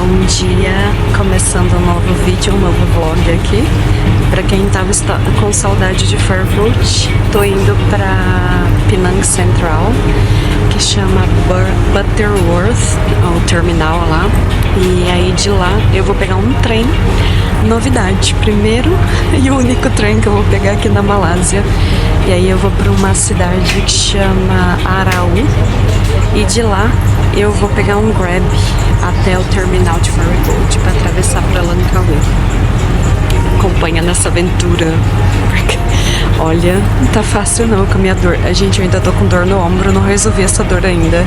Bom dia, começando um novo vídeo, um novo vlog aqui. Pra quem tava com saudade de Fairboat, tô indo pra Penang Central, que chama Butterworth, o terminal lá. E aí de lá eu vou pegar um trem, novidade, primeiro e único trem que eu vou pegar aqui na Malásia. E aí eu vou pra uma cidade que chama Arau, e de lá eu vou pegar um Grab até o terminal de Fairboat para atravessar para Langkawi. Acompanha nessa aventura. Olha, não tá fácil não com a minha dor. A gente, eu ainda tô com dor no ombro, não resolvi essa dor ainda.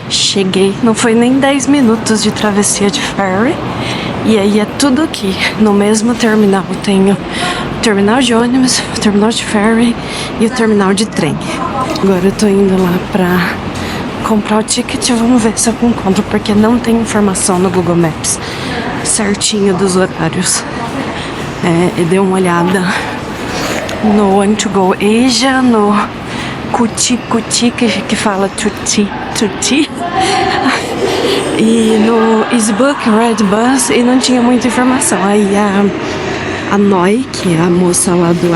Cheguei, não foi nem 10 minutos de travessia de ferry. E aí é tudo aqui, no mesmo terminal. Tenho o terminal de ônibus, o terminal de ferry e o terminal de trem. Agora eu tô indo lá pra comprar o ticket. Vamos ver se eu encontro, porque não tem informação no Google Maps certinho dos horários. Eu dei uma olhada no Want2Go Asia, no Kuti que fala tuti e no EasyBook, Redbus, e não tinha muita informação. Aí a Noi, que é a moça lá do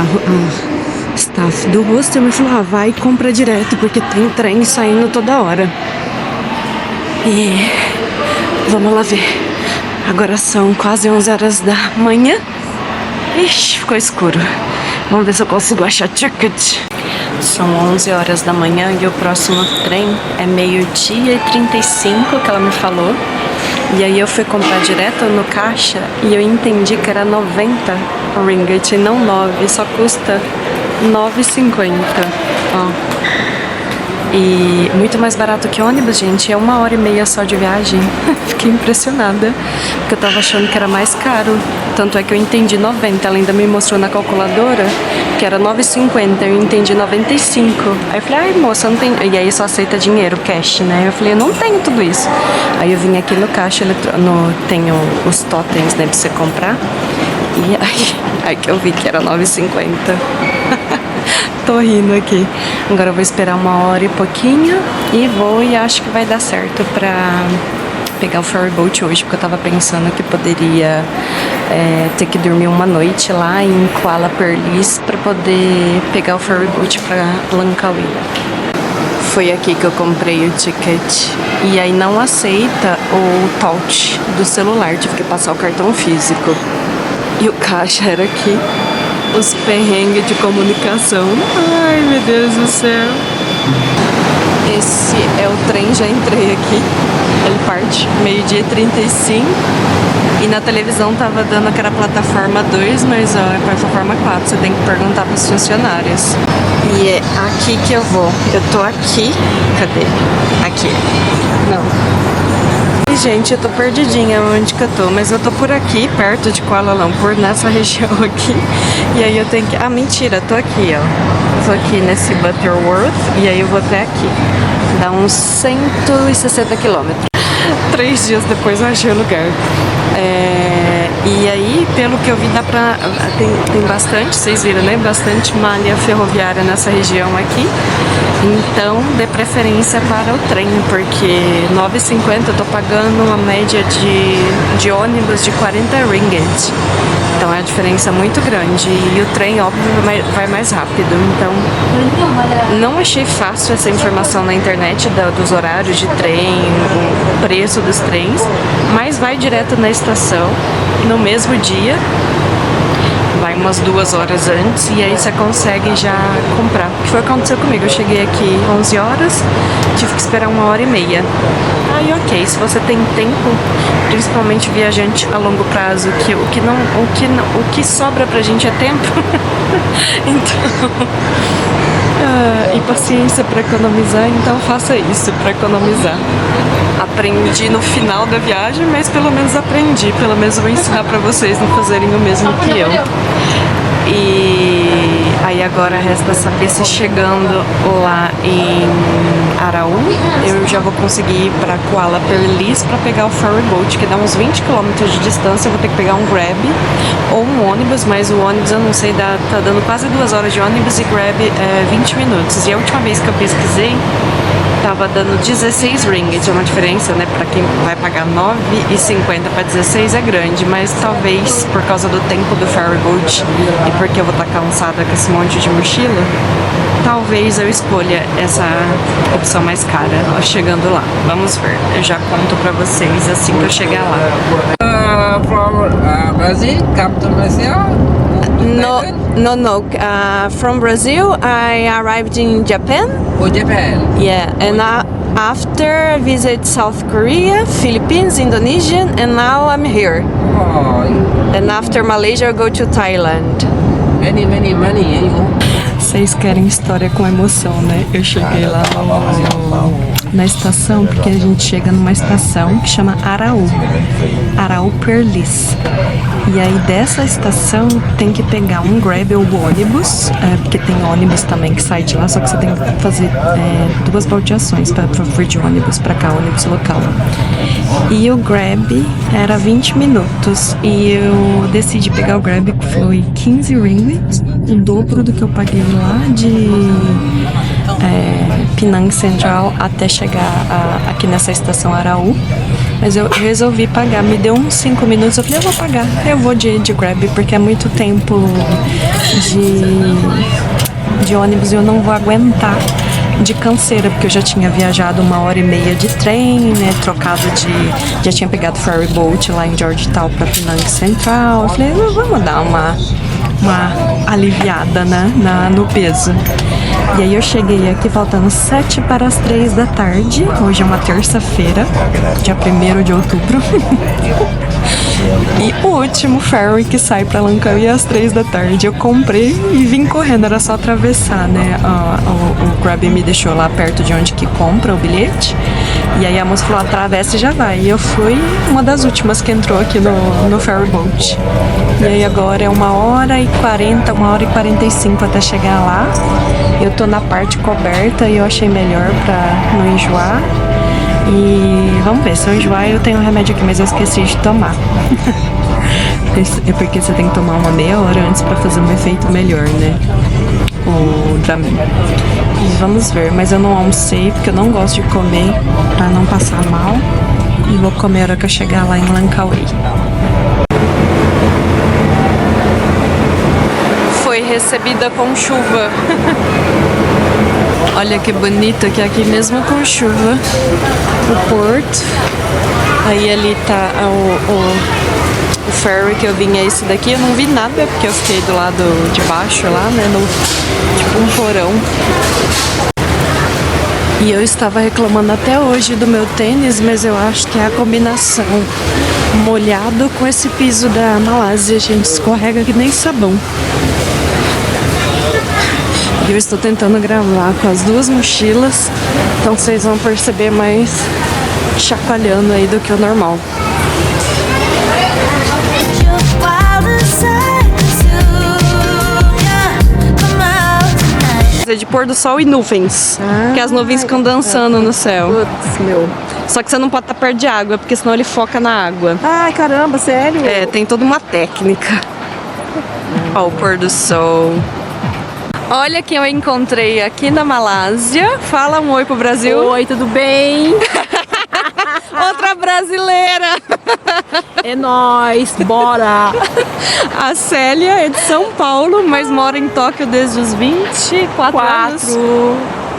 staff do hostel, me falou: vai e compra direto, porque tem trem saindo toda hora. E vamos lá ver. Agora são quase 11 horas da manhã. Ixi, ficou escuro. Vamos ver se eu consigo achar ticket. São 11 horas da manhã e o próximo trem é 12h35, que ela me falou. E aí eu fui comprar direto no caixa e eu entendi que era 90 ringgit e não 9, só custa 9,50. Ó. E muito mais barato que ônibus, gente. É 1h30 só de viagem. Fiquei impressionada, porque eu tava achando que era mais caro. Tanto é que eu entendi 90. Ela ainda me mostrou na calculadora que era 9,50. Eu entendi 95. Aí eu falei: ai, moça, não tem. E aí só aceita dinheiro, cash, né? Eu falei: eu não tenho tudo isso. Aí eu vim aqui no caixa, tenho os totens, né, pra você comprar. E aí que eu vi que era 9,50. Tô rindo aqui. Agora eu vou esperar 1h e pouquinho e vou, e acho que vai dar certo pra pegar o ferryboat hoje, porque eu tava pensando que poderia ter que dormir uma noite lá em Kuala Perlis pra poder pegar o ferryboat pra Langkawi. Foi aqui que eu comprei o ticket. E aí não aceita o touch do celular, tive que passar o cartão físico. E o caixa era aqui. Os perrengues de comunicação. Ai, meu Deus do céu. Esse é o trem, já entrei aqui. Ele parte 12h35. E na televisão tava dando aquela plataforma 2, mas ó, é plataforma 4. Você tem que perguntar pros funcionários. E é aqui que eu vou. Eu tô aqui. Cadê? Aqui. Não. Gente, eu tô perdidinha onde que eu tô, mas eu tô por aqui, perto de Kuala Lumpur, nessa região aqui. E aí eu tenho que... Ah, mentira, tô aqui, ó. Tô aqui nesse Butterworth, e aí eu vou até aqui. Dá uns 160 quilômetros. 3 dias depois eu achei o lugar. E aí, pelo que eu vi, dá pra... Tem bastante, vocês viram, né? Bastante malha ferroviária nessa região aqui. Então, dê preferência para o trem, porque 9,50 eu tô pagando uma média de ônibus de 40 ringgit. Então é uma diferença muito grande. E o trem, óbvio, vai mais rápido. Então, não achei fácil essa informação na internet dos horários de trem, o preço dos trens, mas vai direto na estação no mesmo dia. Vai umas 2 horas antes e aí você consegue já comprar. O que foi que aconteceu comigo? Eu cheguei aqui 11 horas, tive que esperar 1h30. Aí ok, se você tem tempo, principalmente viajante a longo prazo, o que sobra pra gente é tempo. Então, e paciência pra economizar, então faça isso pra economizar. Aprendi no final da viagem, mas pelo menos aprendi. Pelo menos vou ensinar pra vocês não fazerem o mesmo que eu. E Aí agora resta saber se chegando lá em Araú, eu já vou conseguir ir pra Kuala Perlis pra pegar o ferry boat, que dá uns 20 km de distância. Eu vou ter que pegar um Grab ou um ônibus, mas o ônibus eu não sei, tá dando quase 2 horas de ônibus e Grab é 20 minutos. E a última vez que eu pesquisei, tava dando 16 ringgit, é uma diferença, né? Pra quem vai pagar 9,50 para 16 é grande, mas talvez por causa do tempo do ferry boat e porque eu vou estar cansada com esse monte de mochila, talvez eu escolha essa opção mais cara chegando lá. Vamos ver, eu já conto pra vocês assim que eu chegar lá. From Brazil, come to Malaysia? No. From Brazil, I arrived in Japan. Oh, Japan. Yeah, and after I visit South Korea, Philippines, Indonesia, and now I'm here. Oh, And after Malaysia, I go to Thailand. many money, Vocês querem história com emoção, né? Eu cheguei lá na estação, porque a gente chega numa estação que chama Araú Perlis. E aí dessa estação tem que pegar um Grab ou ônibus, porque tem ônibus também que sai de lá, só que você tem que fazer 2 baldeações para vir de ônibus para cá, ônibus local. E o Grab era 20 minutos e eu decidi pegar o Grab, que foi 15 ringgit, o dobro do que eu paguei lá de Penang Central até chegar aqui nessa estação Araú. Mas eu resolvi pagar, me deu uns 5 minutos, eu falei, eu vou pagar, eu vou de Grab, porque é muito tempo de ônibus e eu não vou aguentar de canseira, porque eu já tinha viajado 1h30 de trem, né, já tinha pegado ferry boat lá em Georgetown pra Penang Central. Eu falei, vamos dar uma aliviada, né, no peso. E aí eu cheguei aqui faltando 7 para as 3 da tarde. Hoje é uma terça-feira, dia 1º de outubro. E o último ferry que sai pra Langkawi é às 3 da tarde. Eu comprei e vim correndo, era só atravessar, né? O Grab me deixou lá perto de onde que compra o bilhete. E aí a moça falou, atravessa e já vai. E eu fui uma das últimas que entrou aqui no ferry boat. E aí agora é 1h40, 1h45 até chegar lá. Eu tô na parte coberta e eu achei melhor pra não enjoar. E vamos ver, se eu enjoar eu tenho um remédio aqui, mas eu esqueci de tomar. É porque você tem que tomar uma meia hora antes pra fazer um efeito melhor, né? O Dramin. E vamos ver, mas eu não almocei porque eu não gosto de comer pra não passar mal. E vou comer a hora que eu chegar lá em Langkawi. Foi recebida com chuva. Olha que bonito que é aqui mesmo com chuva. O porto. Aí ali tá o ferry que eu vim, é esse daqui. Eu não vi nada porque eu fiquei do lado de baixo lá, né? Tipo um porão. E eu estava reclamando até hoje do meu tênis, mas eu acho que é a combinação molhado com esse piso da Malásia. A gente escorrega que nem sabão. E eu estou tentando gravar com as 2 mochilas, então vocês vão perceber mais chacoalhando aí do que o normal. É de pôr do sol e nuvens, que as nuvens ficam dançando no céu. Putz, meu. Só que você não pode estar perto de água, porque senão ele foca na água. Ai, caramba, sério? É, tem toda uma técnica. Ó, o pôr do sol. Olha quem eu encontrei aqui na Malásia. Fala um oi pro Brasil. Oi, tudo bem? Outra brasileira. É nóis, bora! A Célia é de São Paulo, mas mora em Tóquio desde os 24 anos.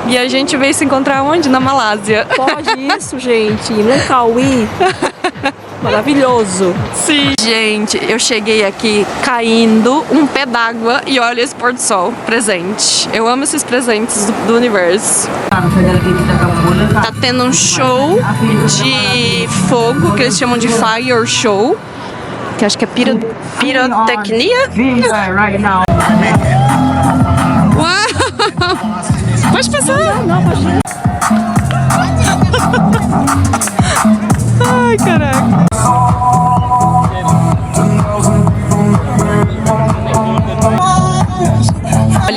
E a gente veio se encontrar onde? Na Malásia. Pode isso, gente. Langkawi. Maravilhoso. Sim, gente, eu cheguei aqui caindo um pé d'água e olha esse pôr do sol, presente. Eu amo esses presentes do universo. Tá tendo um show de fogo, que eles chamam de fire show, que acho que é pirotecnia. Uau! Pode passar? Não, pode ir. Ai, caraca.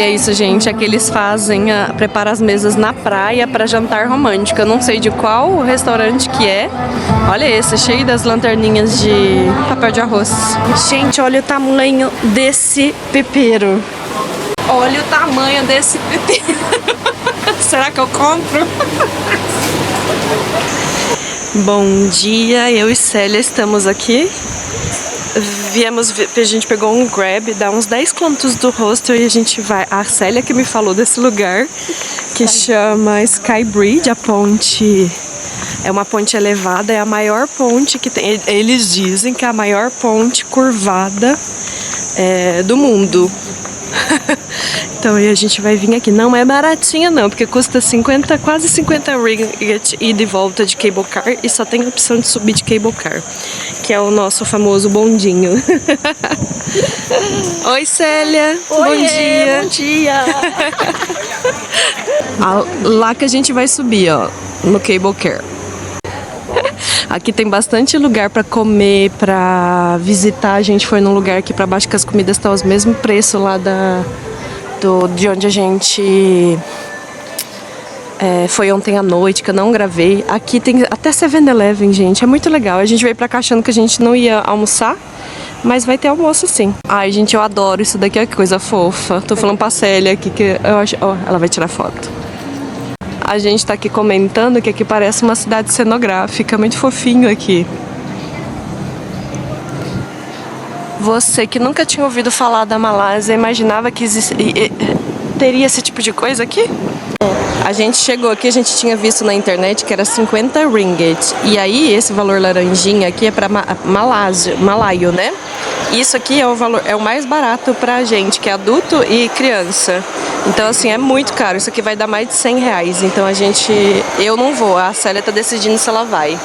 Olha isso, gente. Aqui eles fazem, preparam as mesas na praia para jantar romântico. Eu não sei de qual restaurante que é. Olha esse, cheio das lanterninhas de papel de arroz. Gente, olha o tamanho desse pepero. Olha o tamanho desse pepero. Será que eu compro? Bom dia, eu e Célia estamos aqui. A gente pegou um Grab, dá uns 10 quilômetros do hostel e a gente vai. A Célia que me falou desse lugar que chama Sky Bridge, a ponte. É uma ponte elevada, é a maior ponte que tem. Eles dizem que é a maior ponte curvada do mundo. Então aí a gente vai vir aqui. Não é baratinha não, porque custa quase 50 ringgit e de volta de cable car e só tem a opção de subir de cable car, que é o nosso famoso bondinho. Oi, Célia. Bom dia. Bom dia. Lá que a gente vai subir, ó, no cable car. Aqui tem bastante lugar para comer, para visitar. A gente foi num lugar aqui para baixo que as comidas estão aos mesmos preços lá de onde a gente foi ontem à noite, que eu não gravei. Aqui tem até 7-Eleven, gente. É muito legal. A gente veio pra cá achando que a gente não ia almoçar, mas vai ter almoço sim. Ai, gente, eu adoro isso daqui. Olha que coisa fofa. Tô falando pra Célia aqui que eu acho... Ó, ela vai tirar foto. A gente tá aqui comentando que aqui parece uma cidade cenográfica, muito fofinho aqui. Você que nunca tinha ouvido falar da Malásia, imaginava que teria esse tipo de coisa aqui? A gente chegou aqui, a gente tinha visto na internet que era 50 ringgit. E aí, esse valor laranjinha aqui é pra malaio, né? Isso aqui é o mais barato pra gente, que é adulto e criança. Então, assim, é muito caro. Isso aqui vai dar mais de 100 reais. Então, eu não vou. A Célia tá decidindo se ela vai.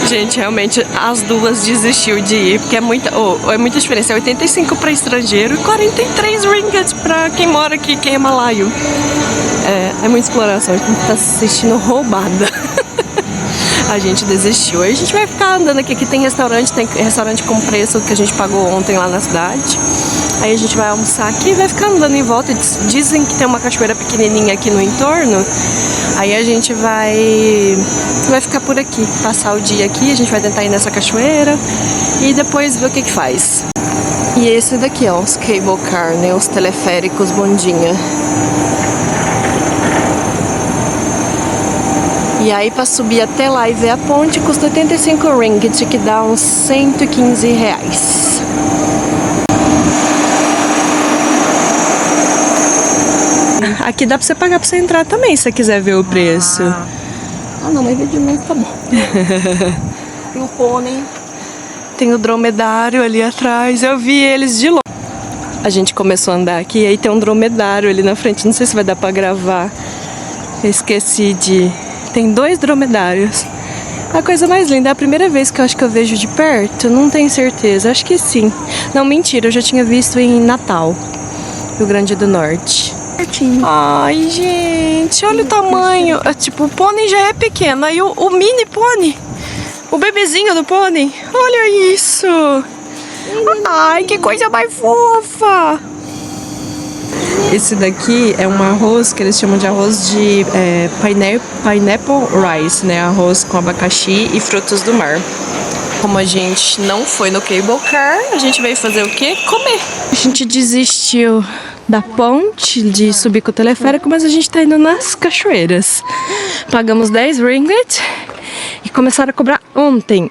Gente, realmente, as duas desistiu de ir, porque é muita diferença. É 85 para estrangeiro e 43 ringgit pra quem mora aqui, quem é malaio. É muita exploração. A gente tá se sentindo roubada. A gente desistiu. Aí a gente vai ficar andando aqui. Aqui tem restaurante com preço que a gente pagou ontem lá na cidade. Aí a gente vai almoçar aqui e vai ficar andando em volta. Dizem que tem uma cachoeira pequenininha aqui no entorno. Aí a gente vai ficar por aqui, passar o dia aqui. A gente vai tentar ir nessa cachoeira e depois ver o que faz. E esse daqui, ó, os cable car, né? Os teleféricos bondinha. E aí, pra subir até lá e ver a ponte, custa 85 ringgit, que dá uns 115 reais. Aqui dá pra você pagar pra você entrar também, se você quiser ver o preço. Não, mas de menos tá bom. Tem o pônei. Tem o dromedário ali atrás, eu vi eles de longe. A gente começou a andar aqui e aí tem um dromedário ali na frente, não sei se vai dar pra gravar. Eu esqueci de... Tem 2 dromedários. A coisa mais linda, é a primeira vez que eu acho que eu vejo de perto, não tenho certeza, acho que sim. Não, mentira, eu já tinha visto em Natal, Rio Grande do Norte. Ai, gente, olha o tamanho. Tipo, o pônei já é pequeno, aí o mini pônei, o bebezinho do pônei, olha isso. Ai, que coisa mais fofa. Esse daqui é um arroz que eles chamam de arroz de pineapple rice, né? Arroz com abacaxi e frutos do mar. Como a gente não foi no cable car, a gente veio fazer o quê? Comer. A gente desistiu da ponte de subir com o teleférico, mas a gente tá indo nas cachoeiras. Pagamos 10 ringgit e começaram a cobrar ontem.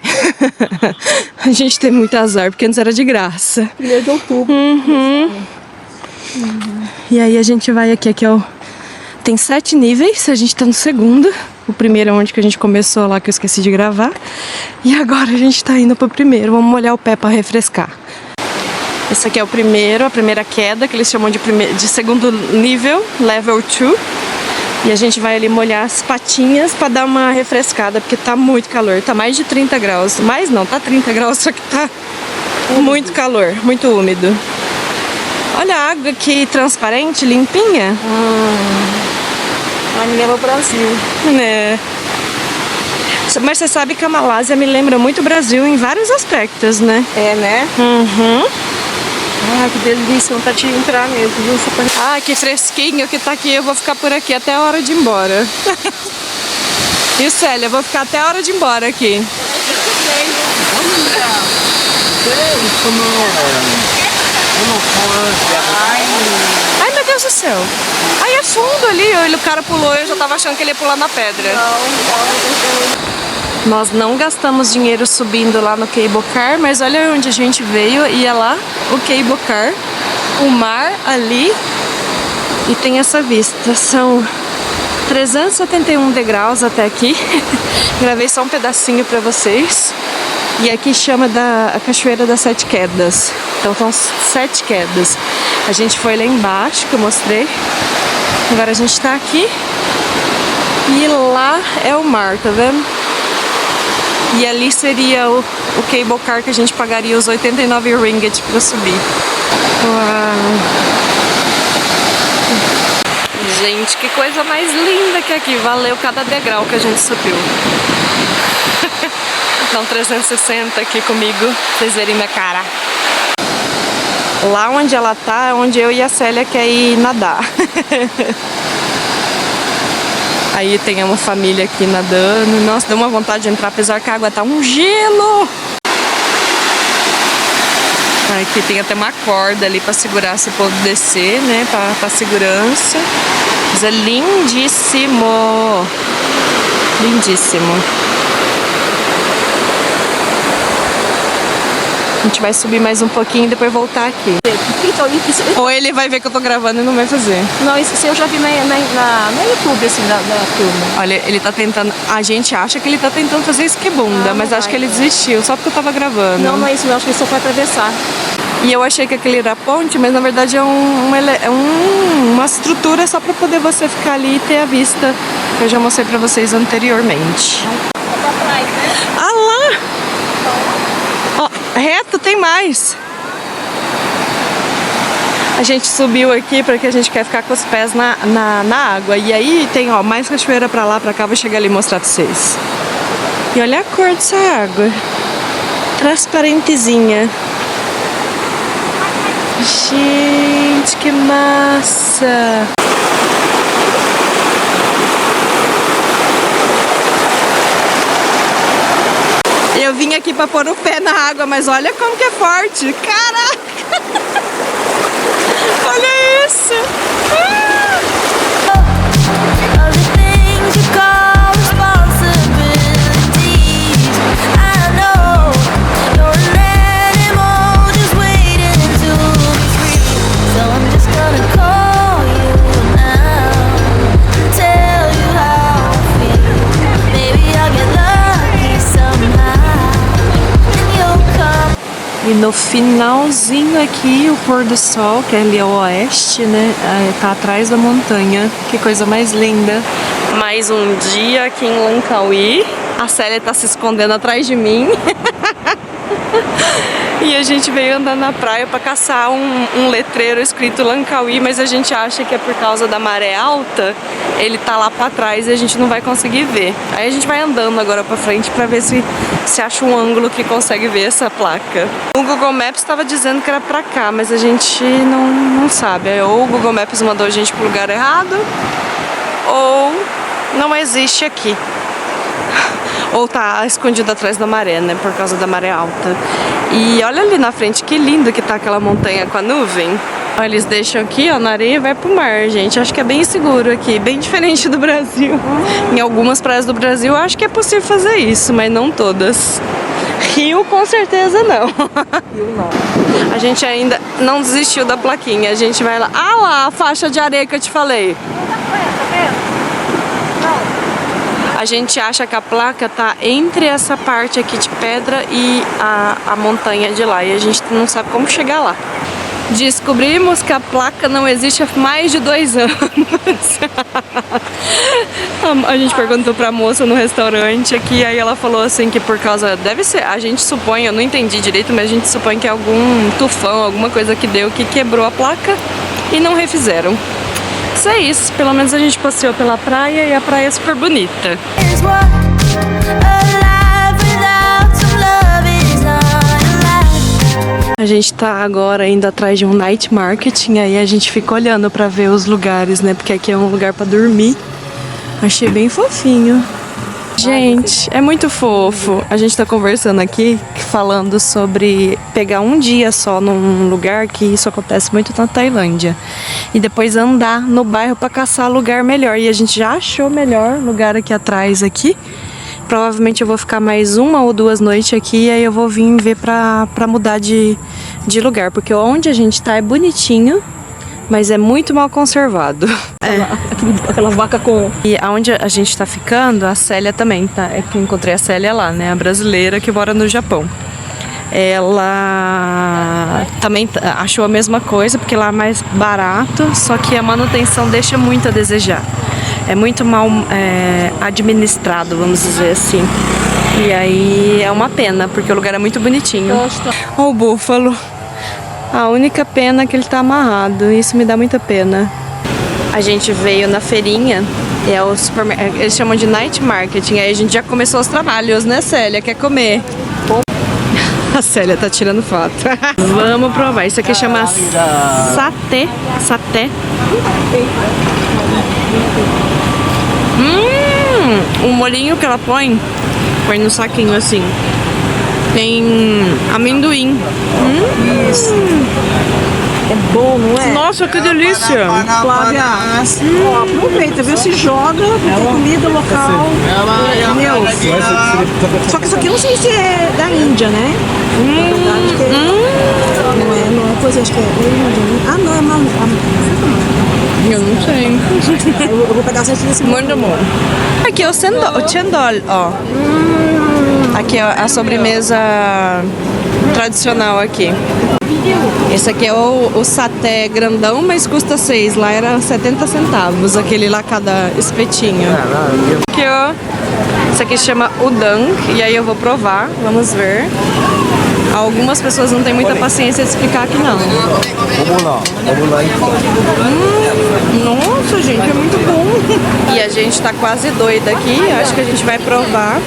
A gente tem muito azar, porque antes era de graça. 1º de outubro. E aí a gente vai aqui tem 7 níveis, a gente tá no segundo. O primeiro é onde que a gente começou lá, que eu esqueci de gravar. E agora a gente tá indo pro primeiro, vamos molhar o pé pra refrescar. Esse aqui é o primeiro, a primeira queda, que eles chamam de segundo nível, level 2. E a gente vai ali molhar as patinhas pra dar uma refrescada, porque tá muito calor, tá mais de 30 graus. Mais não, tá 30 graus, só que tá muito calor, muito úmido. Olha a água aqui transparente, limpinha. Ninguém vai pro Brasil. Né? Mas você sabe que a Malásia me lembra muito o Brasil em vários aspectos, né? É, né? Ah, que delícia, não tá te entrar mesmo, viu? Ah, que fresquinho que tá aqui. Eu vou ficar por aqui até a hora de ir embora. E Célia, eu vou ficar até a hora de ir embora aqui. Ai, meu Deus do céu. Aí é fundo ali. O cara pulou e eu já tava achando que ele ia pular na pedra. Nós não gastamos dinheiro subindo lá no Cable Car, mas olha onde a gente veio e é lá o Cable Car, o mar ali e tem essa vista. São 371 degraus até aqui. Gravei só um pedacinho pra vocês. E aqui chama a Cachoeira das Sete Quedas. Então são 7 quedas. A gente foi lá embaixo, que eu mostrei. Agora a gente tá aqui. E lá é o mar, tá vendo? E ali seria o Cable Car que a gente pagaria os 89 ringgit pra subir. Uau! Gente, que coisa mais linda que é aqui. Valeu cada degrau que a gente subiu. Dá um 360 aqui comigo, pra vocês verem minha cara. Lá onde ela tá é onde eu e a Célia quer ir nadar. Aí tem uma família aqui nadando. Nossa, deu uma vontade de entrar, apesar que a água tá um gelo. Aqui tem até uma corda ali pra segurar se o povo descer, né? Pra segurança. Mas é lindíssimo. Lindíssimo. A gente vai subir mais um pouquinho e depois voltar aqui. Então, isso, Ou ele vai ver que eu tô gravando e não vai fazer. não, isso eu já vi no YouTube, assim, da turma. Olha, ele tá tentando... A gente acha que ele tá tentando fazer esquibunda, mas não acho vai, que ele não. desistiu, só porque eu tava gravando. Não, não é isso, não. Acho que ele só foi atravessar. E eu achei que aquele era a ponte, mas na verdade é uma estrutura só pra poder você ficar ali e ter a vista que eu já mostrei pra vocês anteriormente. Ah lá! Ó, reto tem mais. A gente subiu aqui porque a gente quer ficar com os pés na água. E aí tem, ó, mais cachoeira pra lá, pra cá. Vou chegar ali e mostrar pra vocês. E olha a cor dessa água. Transparentezinha. Gente, que massa! Eu vim aqui pra pôr o pé na água, mas olha como que é forte! Caraca! Olha isso! E no finalzinho aqui, o pôr do sol, que é ali ao oeste, né? Tá atrás da montanha. Que coisa mais linda. Mais um dia aqui em Langkawi. A Célia tá se escondendo atrás de mim. E a gente veio andando na praia pra caçar um letreiro escrito Langkawi, mas a gente acha que é por causa da maré alta. Ele tá lá pra trás e a gente não vai conseguir ver. Aí a gente vai andando agora pra frente pra ver se acha um ângulo que consegue ver essa placa. O Google Maps estava dizendo que era pra cá, mas a gente não sabe. Ou o Google Maps mandou a gente pro lugar errado, ou não existe aqui. Ou tá escondido atrás da maré, né? Por causa da maré alta. E olha ali na frente, que lindo que tá aquela montanha com a nuvem. Eles deixam aqui, ó, na areia e vai pro mar, gente. Acho que é bem seguro aqui, bem diferente do Brasil. Em algumas praias do Brasil, acho que é possível fazer isso, mas não todas. Rio, com certeza não. Rio não. A gente ainda não desistiu da plaquinha. A gente vai lá. Ah lá, a faixa de areia que eu te falei. A gente acha que a placa tá entre essa parte aqui de pedra e a montanha de lá. E a gente não sabe como chegar lá. Descobrimos que a placa não existe há mais de 2 anos. A gente perguntou pra moça no restaurante aqui, aí ela falou assim que por causa... Deve ser, a gente supõe, eu não entendi direito, mas a gente supõe que é algum tufão, alguma coisa que deu, que quebrou a placa e não refizeram. Isso é isso, pelo menos a gente passeou pela praia e a praia é super bonita. A gente tá agora indo atrás de um night marketing, aí a gente fica olhando pra ver os lugares, né? Porque aqui é um lugar pra dormir. Achei bem fofinho. Gente, é muito fofo. A gente tá conversando aqui, falando sobre pegar um dia só num lugar, que isso acontece muito na Tailândia. E depois andar no bairro pra caçar lugar melhor. E a gente já achou melhor lugar aqui atrás aqui. Provavelmente eu vou ficar mais 1 ou 2 noites aqui, e aí eu vou vir ver pra mudar de lugar. Porque onde a gente tá é bonitinho, mas é muito mal conservado. Aquela vaca com... E aonde a gente tá ficando, a Célia também, tá? É que eu encontrei a Célia lá, né? A brasileira que mora no Japão. Ela também achou a mesma coisa, porque lá é mais barato, só que a manutenção deixa muito a desejar. É muito mal administrado, vamos dizer assim. E aí é uma pena, porque o lugar é muito bonitinho. Olha o búfalo. A única pena é que ele tá amarrado. Isso me dá muita pena. A gente veio na feirinha. É o supermercado. Eles chamam de night marketing. Aí a gente já começou os trabalhos, né, Célia? Quer comer? A Célia tá tirando foto. Vamos provar. Isso aqui chama satê. Satê. O molhinho que ela põe no saquinho assim. Tem amendoim. Isso. É bom, não é? Nossa, que delícia! Flávia, ó, aproveita, viu? Se joga, tem comida local. Meu, só que isso aqui eu não sei se é da Índia, né? Na verdade, não é coisa, acho que é Índia, né? Ah, não, é Eu não sei. eu vou pegar certinho desse Muito bom. Aqui é o chendol, ó. Aqui é a sobremesa tradicional aqui. Esse aqui é o saté grandão, mas custa 6. Lá era 70 centavos, aquele lá cada espetinho. Aqui, ó. Esse aqui chama udang, e aí eu vou provar, vamos ver. Algumas pessoas não têm muita paciência de explicar aqui, não. Nossa, gente, é muito bom. E a gente tá quase doida aqui, acho que a gente vai provar.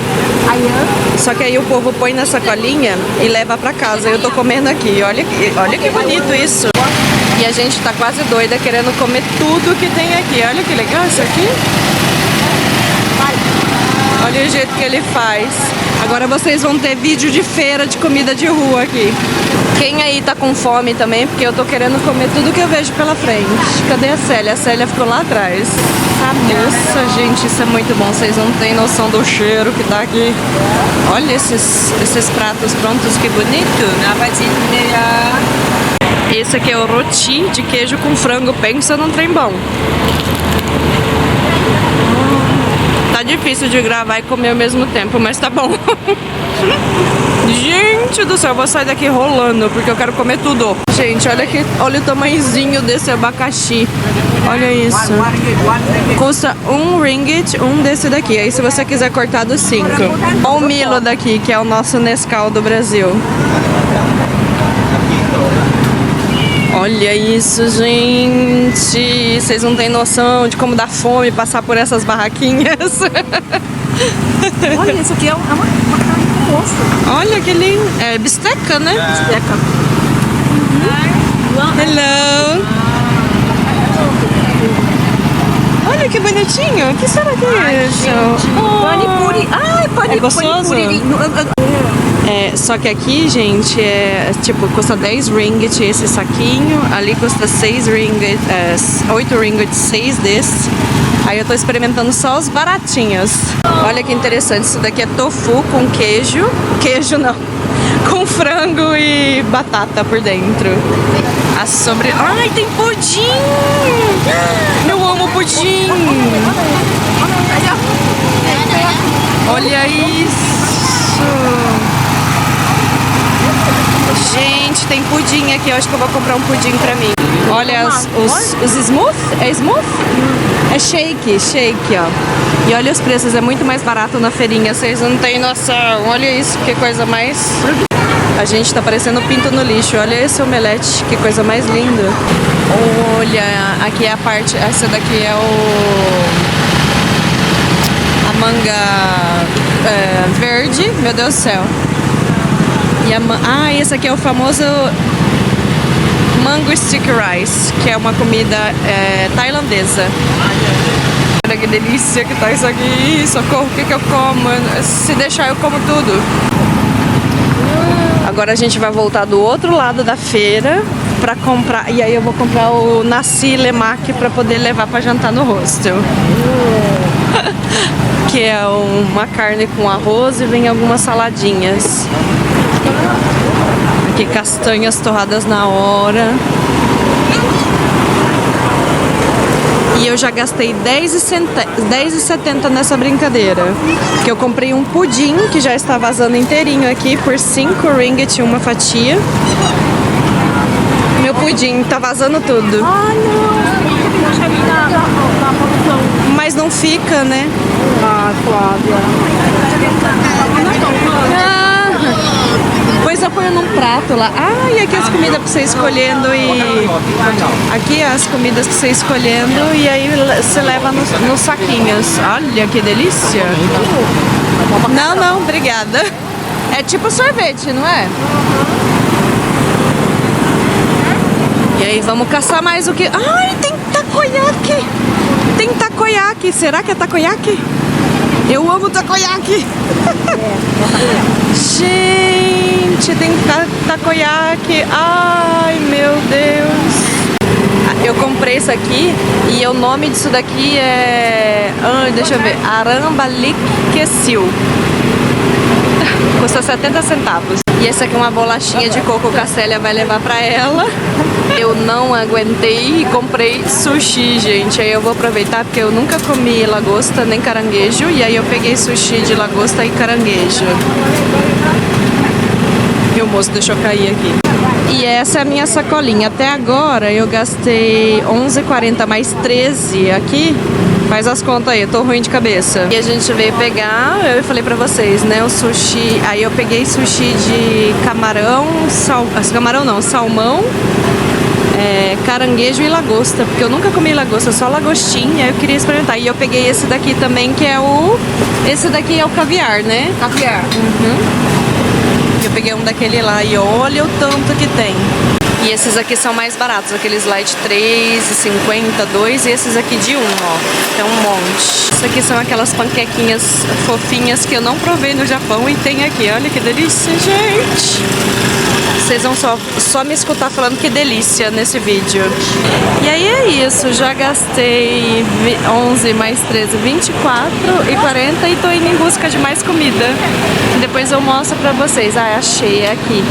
Só que aí o povo põe na sacolinha e leva pra casa. Eu tô comendo aqui, olha que bonito isso. E a gente tá quase doida querendo comer tudo que tem aqui. Olha que legal isso aqui. Olha o jeito que ele faz. Agora vocês vão ter vídeo de feira de comida de rua aqui. Quem aí tá com fome também, porque eu tô querendo comer tudo que eu vejo pela frente. Cadê a Célia? A Célia ficou lá atrás. Nossa, gente, isso é muito bom. Vocês não têm noção do cheiro que tá aqui. Olha esses pratos prontos, que bonito. Esse aqui é o roti de queijo com frango. Pensa num trem bom. Tá difícil de gravar e comer ao mesmo tempo, mas tá bom. Gente do céu, eu vou sair daqui rolando, porque eu quero comer tudo. Gente, olha o tamanhozinho desse abacaxi. Olha isso. Custa 1 ringgit, um desse daqui. Aí se você quiser cortar dos 5. Olha o Milo daqui, que é o nosso Nescau do Brasil. Olha isso, gente. Vocês não têm noção de como dá fome passar por essas barraquinhas. Olha, isso aqui é uma carne com gosto. Olha que lindo. É bisteca, né? Bisteca. Hello. Olha que bonitinho. O que será que é isso? Panipuri. Ai, panipuri. É gostoso? Só que aqui, gente, tipo, custa 10 ringgit esse saquinho. Ali custa 6 ringgit, 8 ringgit, 6 desses. Aí eu tô experimentando só os baratinhos. Olha que interessante, isso daqui é tofu com queijo. Queijo não, com frango e batata por dentro. Ai, tem pudim! Eu amo pudim! Olha isso! Gente, tem pudim aqui. Eu acho que eu vou comprar um pudim pra mim. Olha os smooth. É smooth? É shake, ó. E olha os preços, é muito mais barato na feirinha. Vocês não têm noção. Olha isso, que coisa mais... A gente tá parecendo pinto no lixo. Olha esse omelete, que coisa mais linda. Olha, aqui é a parte... Essa daqui é a manga verde. Meu Deus do céu. E esse aqui é o famoso Mango Sticky Rice, que é uma comida tailandesa. Olha que delícia que tá isso aqui. Socorro, o que eu como? Se deixar eu como tudo. Agora a gente vai voltar do outro lado da feira pra comprar. E aí eu vou comprar o nasi lemak pra poder levar pra jantar no hostel. Que é uma carne com arroz e vem algumas saladinhas. Aqui castanhas torradas na hora. E eu já gastei R$10,70 nessa brincadeira. Que eu comprei um pudim que já está vazando inteirinho aqui por 5 ringgit uma fatia. Meu pudim tá vazando tudo. Ah, não. Mas não fica, né? Ah, Flávia. Depois eu ponho num prato lá. E aqui as comidas pra você escolhendo e... Aqui as comidas pra você escolhendo e aí você leva nos saquinhos. Olha que delícia. Não, obrigada. É tipo sorvete, não é? E aí vamos caçar mais o que... Ai, tem takoyaki. Tem takoyaki. Será que é takoyaki? Eu amo takoyaki. Gente, tem takoyaki. Ai, meu Deus. Eu comprei isso aqui e o nome disso daqui é... deixa eu ver. Arambalik Kesil. Custa 70 centavos. E essa aqui é uma bolachinha de coco que a Célia vai levar pra ela. Eu não aguentei e comprei sushi, gente. Aí eu vou aproveitar porque eu nunca comi lagosta nem caranguejo. E aí eu peguei sushi de lagosta e caranguejo. E o moço deixou cair aqui. E essa é a minha sacolinha. Até agora eu gastei 11,40 mais 13 aqui. Faz as contas aí, eu tô ruim de cabeça. E a gente veio pegar, eu falei pra vocês, né, o sushi. Aí eu peguei sushi de camarão, salmão, caranguejo e lagosta. Porque eu nunca comi lagosta, só lagostinha, aí eu queria experimentar. E eu peguei esse daqui também, que é o... Esse daqui é o caviar, né? Caviar. Eu peguei um daquele lá e olha o tanto que tem. E esses aqui são mais baratos, aqueles light 3,50, 2 e esses aqui de 1, ó. Tem um monte. Isso aqui são aquelas panquequinhas fofinhas que eu não provei no Japão e tem aqui. Olha que delícia, gente. Vocês vão só me escutar falando que delícia nesse vídeo. E aí é isso, já gastei 11 mais 13, 24,40 e tô indo em busca de mais comida. Depois eu mostro pra vocês. Achei, é aqui.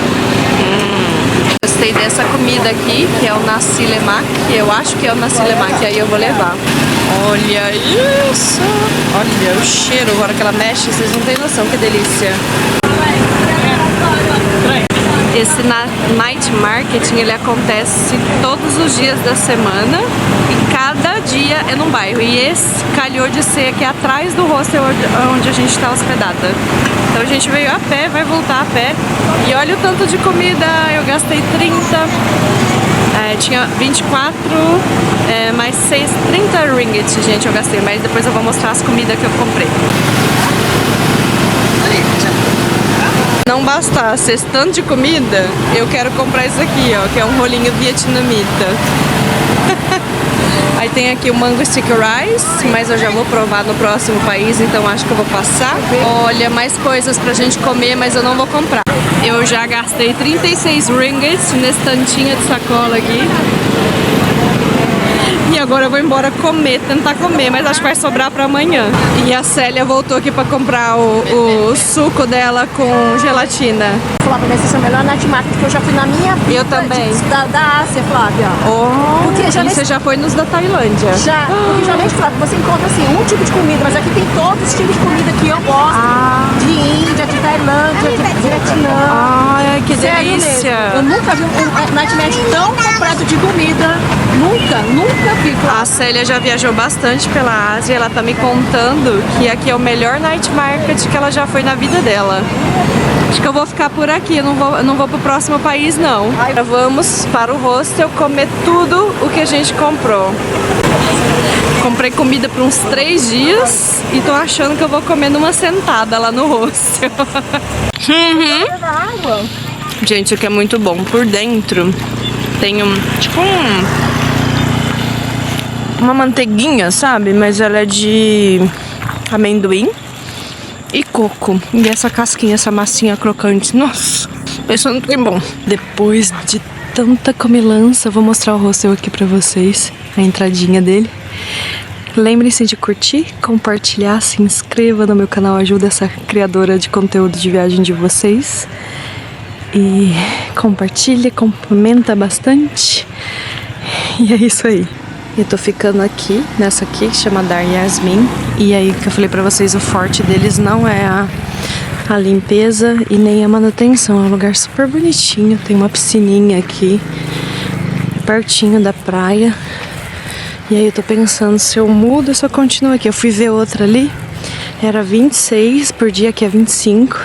Gostei dessa comida aqui, que é o nasi lemak, que eu acho que é o nasi lemak, aí eu vou levar. Olha isso! Olha o cheiro, agora que ela mexe, vocês não têm noção, que delícia. Esse night marketing, ele acontece todos os dias da semana e cada dia é num bairro. E esse calhou de ser aqui atrás do hostel onde a gente está hospedada. Então a gente veio a pé, vai voltar a pé. E olha o tanto de comida, eu gastei 30, tinha 24, mais 6, 30 ringgit, gente, eu gastei. Mas depois eu vou mostrar as comidas que eu comprei. Não bastasse esse tanto de comida, eu quero comprar isso aqui, ó, que é um rolinho vietnamita. Aí tem aqui o Mango Sticky Rice, mas eu já vou provar no próximo país, então acho que eu vou passar. Olha, mais coisas pra gente comer, mas eu não vou comprar. Eu já gastei 36 ringgits nesse tantinho de sacola aqui. E agora eu vou embora comer, tentar comer, mas acho que vai sobrar pra amanhã. E a Célia voltou aqui pra comprar o suco dela com gelatina. Flávia, mas esse é o melhor night market que eu já fui na minha vida. Eu também. Da Ásia, Flávia. Porque você já foi nos da Tailândia? Já, porque geralmente, Flávia, você encontra assim, um tipo de comida, mas aqui tem todos os tipos de comida que eu gosto. De Índia, de Tailândia, de Vietnã. Ai, que Sério delícia. mesmo. Eu nunca vi um night market tão completo de comida. Nunca vi. A Célia já viajou bastante pela Ásia, ela tá me contando que aqui é o melhor night market que ela já foi na vida dela. Acho que eu vou ficar por aqui, eu não vou pro próximo país não. Agora vamos para o hostel comer tudo o que a gente comprou. Comprei comida por uns 3 dias e tô achando que eu vou comer numa sentada lá no hostel. Gente, isso aqui é muito bom. Por dentro tem tipo uma manteiguinha, sabe? Mas ela é de amendoim e coco. E essa casquinha, essa massinha crocante. Nossa, pensando que é bom. Depois de tanta comilança, eu vou mostrar o hostel aqui pra vocês. A entradinha dele. Lembrem-se de curtir, compartilhar, se inscreva no meu canal, ajuda essa criadora de conteúdo de viagem de vocês. E compartilha, comenta bastante. E é isso aí. Eu tô ficando aqui, nessa aqui, que chama Dar Yasmin. E aí, que eu falei pra vocês, o forte deles não é a limpeza e nem a manutenção. É um lugar super bonitinho, tem uma piscininha aqui, pertinho da praia. E aí eu tô pensando se eu mudo ou se eu continuo aqui. Eu fui ver outra ali, era 26 por dia, aqui é 25.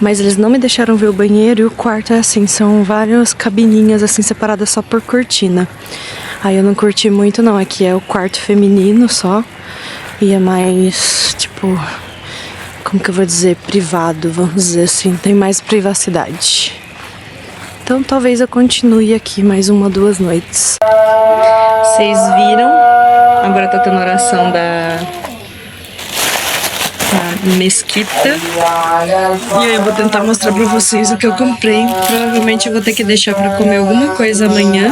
Mas eles não me deixaram ver o banheiro e o quarto é assim, são várias cabininhas assim separadas só por cortina. Aí eu não curti muito não, aqui é o quarto feminino só. E é mais, tipo, como que eu vou dizer, privado, vamos dizer assim, tem mais privacidade. Então talvez eu continue aqui mais 1 ou 2 noites. Vocês viram? Agora tá tendo oração da mesquita. E aí eu vou tentar mostrar pra vocês o que eu comprei. Provavelmente eu vou ter que deixar pra comer alguma coisa amanhã.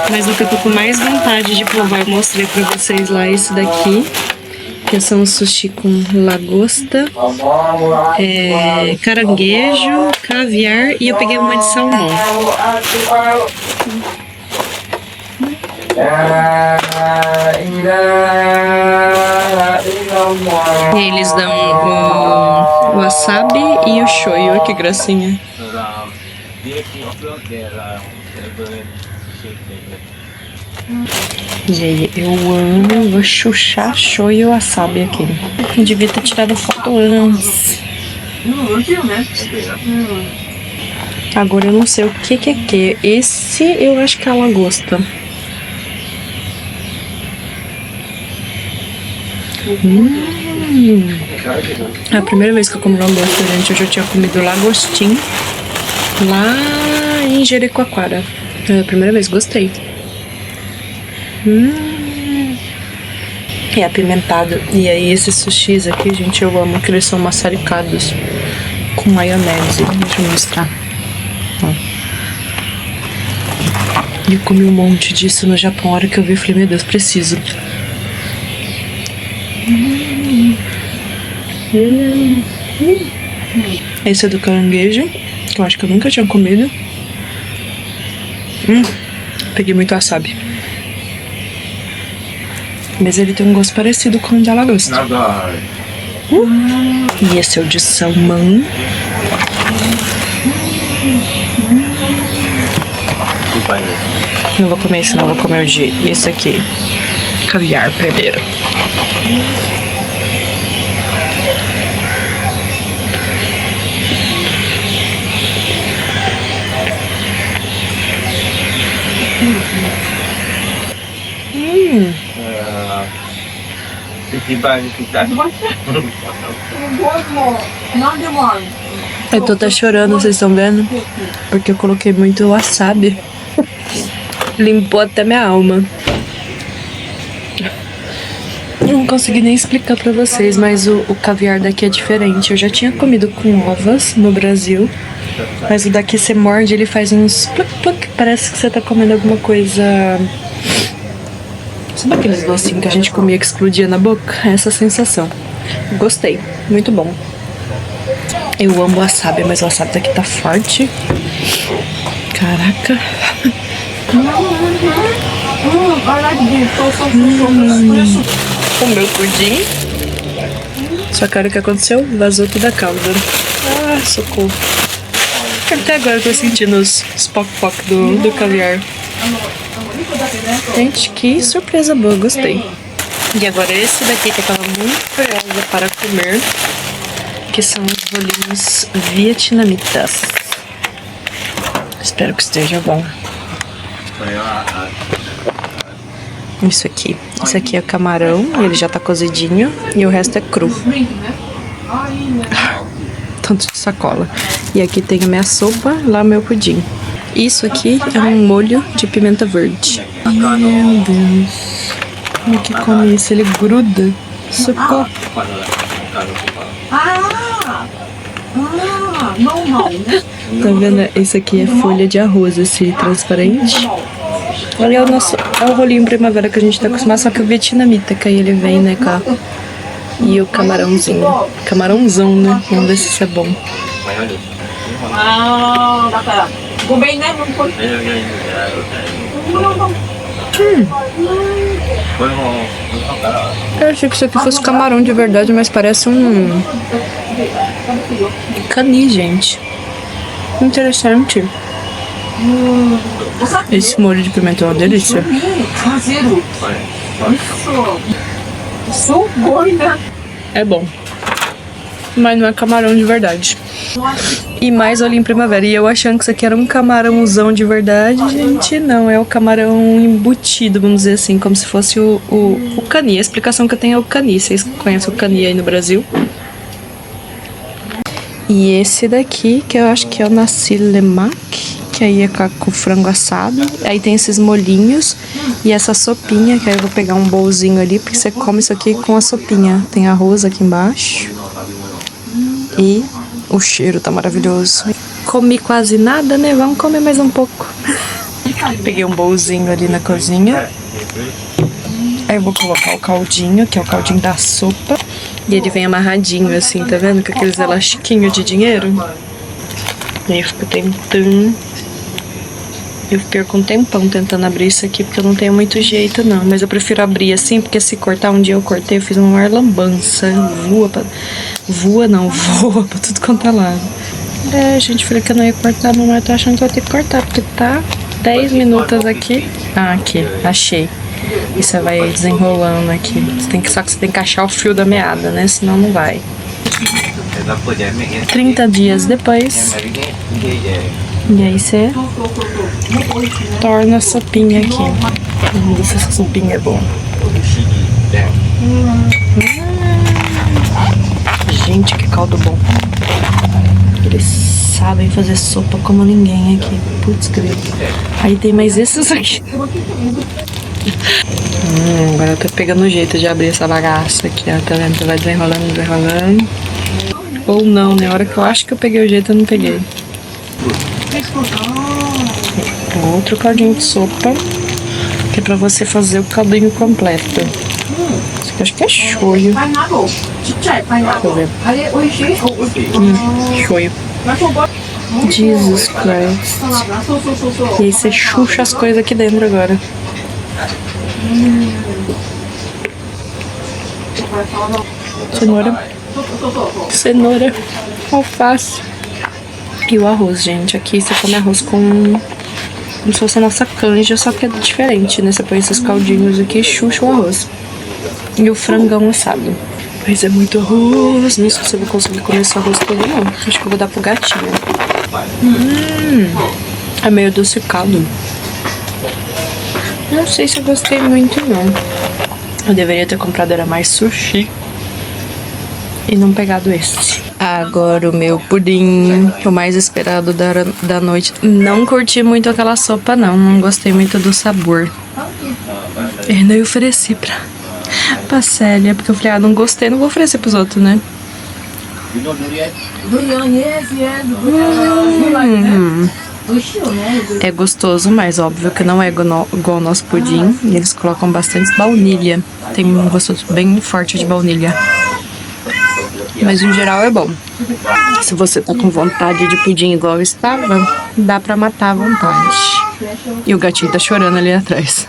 Mas o que eu tô com mais vontade de provar, eu mostrei pra vocês lá esse daqui. Que são sushi com lagosta, caranguejo, caviar e eu peguei uma de salmão. E eles dão o wasabi e o shoyu. Olha que gracinha. E aí, eu amo, vou chuchar shoyu e wasabi aqui. Eu devia ter tirado foto antes. Agora eu não sei o que é que. Esse eu acho que é a lagosta. É a primeira vez que eu como lagosta, gente. Eu já tinha comido lagostim lá em Jericoacoara. É a primeira vez, gostei. É apimentado. E aí esses sushis aqui, gente, eu amo que eles são maçaricados com maionese. Deixa eu mostrar. Ó. Eu comi um monte disso no Japão. A hora que eu vi, eu falei, meu Deus, preciso. Esse é do caranguejo, que eu acho que eu nunca tinha comido. Peguei muito wasabi. Mas ele tem um gosto parecido com o da lagosta. E esse é o de salmão. Não vou comer esse, não. Vou comer o de esse aqui. Caviar primeiro. Eu tô até chorando, vocês estão vendo? Porque eu coloquei muito wasabi. Limpou até minha alma. Não consegui nem explicar pra vocês, mas o caviar daqui é diferente. Eu já tinha comido com ovas no Brasil, mas o daqui você morde, ele faz uns pluc pluc. Parece que você tá comendo alguma coisa. Sabe aqueles docinhos que a gente comia que explodia na boca? Essa sensação. Gostei, muito bom. Eu amo wasabi, mas o wasabi daqui tá forte. Caraca. O meu pudim. Só que o que aconteceu? Vazou toda a calda. Ah, socorro. Até agora eu tô sentindo os poc-poc do caviar. Gente, que surpresa boa, gostei. E agora esse daqui que eu tava muito curiosa para comer, que são os bolinhos vietnamitas. Espero que esteja bom. Isso aqui. Esse aqui é o camarão, ele já tá cozidinho e o resto é cru. Tô tanto de sacola. E aqui tem a minha sopa, lá o meu pudim. Isso aqui é um molho de pimenta verde. Meu Deus. Como é que come isso? Ele gruda. Socorro. Normal, né? Tá vendo? Esse aqui é folha de arroz, esse transparente. Olha, é o rolinho primavera que a gente tá acostumado, só que o vietnamita, que aí ele vem, né, cá. E o camarãozinho. Camarãozão, né? Vamos ver se isso é bom. Eu achei que isso aqui fosse camarão de verdade, mas parece um cani, gente. Interessante. Esse molho de pimenta é uma delícia. É bom. Mas não é camarão de verdade. E mais olhinho primavera. E eu achando que isso aqui era um camarãozão de verdade, gente, não. É o camarão embutido, vamos dizer assim, como se fosse o cani. A explicação que eu tenho é o cani. Vocês conhecem o cani aí no Brasil? E esse daqui, que eu acho que é o nasi lemak, que aí é com frango assado. Aí tem esses molhinhos e essa sopinha, que aí eu vou pegar um bolzinho ali, porque você come isso aqui com a sopinha. Tem arroz aqui embaixo. E o cheiro tá maravilhoso. Comi quase nada, né? Vamos comer mais um pouco. Peguei um bolzinho ali na cozinha. Aí eu vou colocar o caldinho, que é o caldinho da sopa. E ele vem amarradinho assim, tá vendo? Com aqueles elastiquinhos de dinheiro. E aí eu fico tentando. Eu perco um tempão tentando abrir isso aqui, porque eu não tenho muito jeito, não. Mas eu prefiro abrir assim, porque se cortar, um dia eu cortei, eu fiz uma maior lambança. Voa pra tudo quanto é lado. É, gente, falei que eu não ia cortar, mas eu tô achando que eu vou ter que cortar, porque tá 10 minutos aqui. Ah, aqui, achei. E você vai desenrolando aqui. Só que você tem que achar o fio da meada, né? Senão não vai. 30 dias depois. E aí você torna a sopinha aqui. Vamos ver se essa sopinha é boa. Gente, que caldo bom. Eles sabem fazer sopa como ninguém aqui. Putz, grilo. Aí tem mais esses aqui. Agora eu tô pegando o jeito de abrir essa bagaça aqui, ó. Tá vendo? Você vai desenrolando. Ou não, né? A hora que eu acho que eu peguei o jeito, eu não peguei. Outro caldinho de sopa, que é pra você fazer o caldinho completo. Isso aqui eu acho que é shoyu. Deixa eu ver. Shoyu. Jesus Christ. E aí você chucha as coisas aqui dentro agora. Cenoura, alface e o arroz, gente. Aqui você come arroz como se fosse a nossa canja, só que é diferente, né? Você põe esses caldinhos aqui e chucha o arroz. E o frangão assado. Mas é muito arroz. Não sei se eu vou conseguir comer esse arroz todo, não. Acho que eu vou dar pro gatinho. É meio adocicado. Não sei se eu gostei muito, não. Eu deveria ter comprado era mais sushi e não pegado esse. Agora o meu pudim, o mais esperado da noite. Não curti muito aquela sopa, não gostei muito do sabor. E ainda eu ofereci pra Célia, porque eu falei, não gostei, não vou oferecer pros outros, né? É gostoso, mas óbvio que não é igual ao nosso pudim. E eles colocam bastante baunilha. Tem um gosto bem forte de baunilha. Mas em geral é bom. Se você tá com vontade de pudim igual eu estava, dá pra matar a vontade. E o gatinho tá chorando ali atrás.